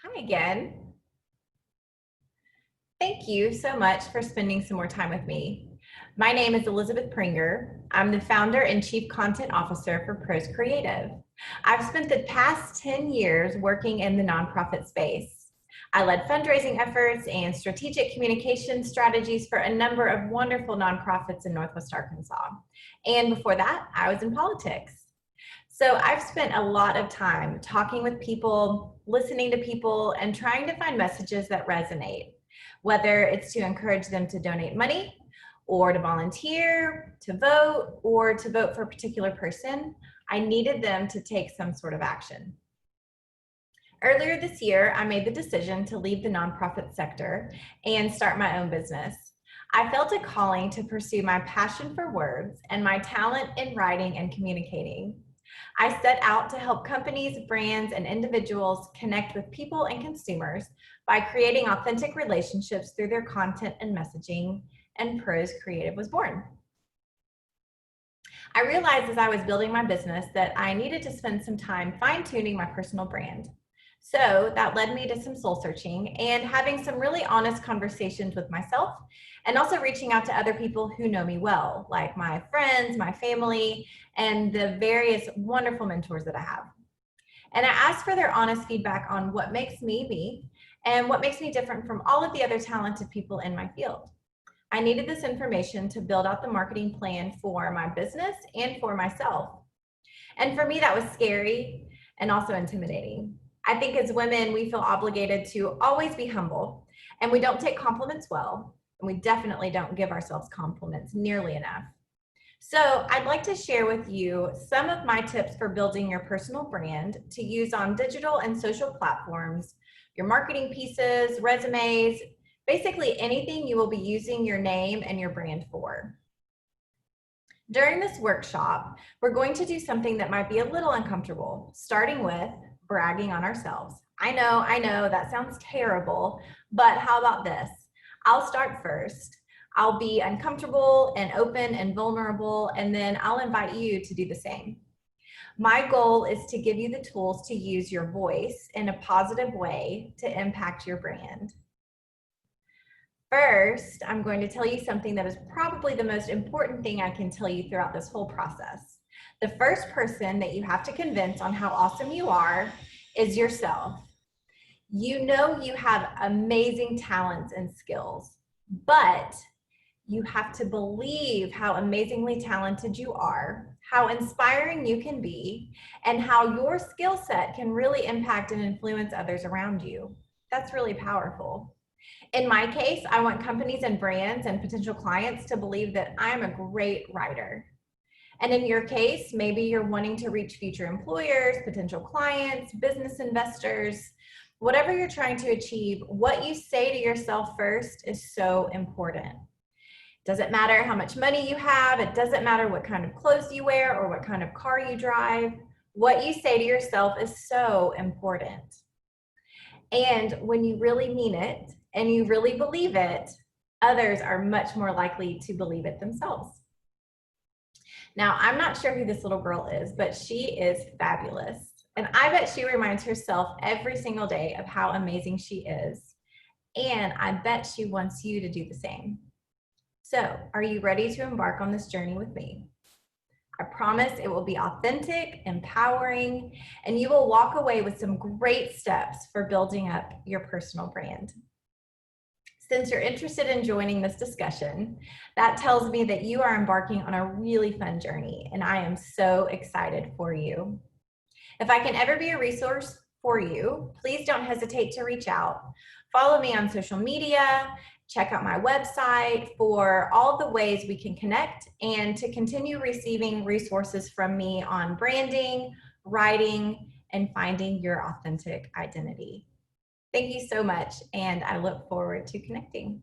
Hi again. Thank you so much for spending some more time with me. My name is Elizabeth Pringer. I'm the founder and chief content officer for Prose Creative. I've spent the past 10 years working in the nonprofit space. I led fundraising efforts and strategic communication strategies for a number of wonderful nonprofits in Northwest Arkansas. And before that, I was in politics. So I've spent a lot of time talking with people, listening to people, and trying to find messages that resonate, whether it's to encourage them to donate money or to volunteer, to vote, or to vote for a particular person. I needed them to take some sort of action. Earlier this year, I made the decision to leave the nonprofit sector and start my own business. I felt a calling to pursue my passion for words and my talent in writing and communicating. I set out to help companies, brands, and individuals connect with people and consumers by creating authentic relationships through their content and messaging, and Prose Creative was born. I realized as I was building my business that I needed to spend some time fine-tuning my personal brand. So that led me to some soul searching and having some really honest conversations with myself, and also reaching out to other people who know me well, like my friends, my family, and the various wonderful mentors that I have. And I asked for their honest feedback on what makes me me and what makes me different from all of the other talented people in my field. I needed this information to build out the marketing plan for my business and for myself. And for me, that was scary and also intimidating. I think as women, we feel obligated to always be humble, and we don't take compliments well, and we definitely don't give ourselves compliments nearly enough. So I'd like to share with you some of my tips for building your personal brand to use on digital and social platforms, your marketing pieces, resumes, basically anything you will be using your name and your brand for. During this workshop, we're going to do something that might be a little uncomfortable, starting with bragging on ourselves. I know, that sounds terrible, but how about this? I'll start first. I'll be uncomfortable and open and vulnerable, and then I'll invite you to do the same. My goal is to give you the tools to use your voice in a positive way to impact your brand. First, I'm going to tell you something that is probably the most important thing I can tell you throughout this whole process. The first person that you have to convince on how awesome you are is yourself. You know you have amazing talents and skills, but you have to believe how amazingly talented you are, how inspiring you can be, and how your skill set can really impact and influence others around you. That's really powerful. In my case, I want companies and brands and potential clients to believe that I'm a great writer. And in your case, maybe you're wanting to reach future employers, potential clients, business investors, whatever you're trying to achieve, what you say to yourself first is so important. Doesn't matter how much money you have. It doesn't matter what kind of clothes you wear or what kind of car you drive. What you say to yourself is so important. And when you really mean it and you really believe it, others are much more likely to believe it themselves. Now, I'm not sure who this little girl is, but she is fabulous. And I bet she reminds herself every single day of how amazing she is. And I bet she wants you to do the same. So, are you ready to embark on this journey with me? I promise it will be authentic, empowering, and you will walk away with some great steps for building up your personal brand. Since you're interested in joining this discussion, that tells me that you are embarking on a really fun journey, and I am so excited for you. If I can ever be a resource for you, please don't hesitate to reach out. Follow me on social media, check out my website for all the ways we can connect and to continue receiving resources from me on branding, writing, and finding your authentic identity. Thank you so much, and I look forward to connecting.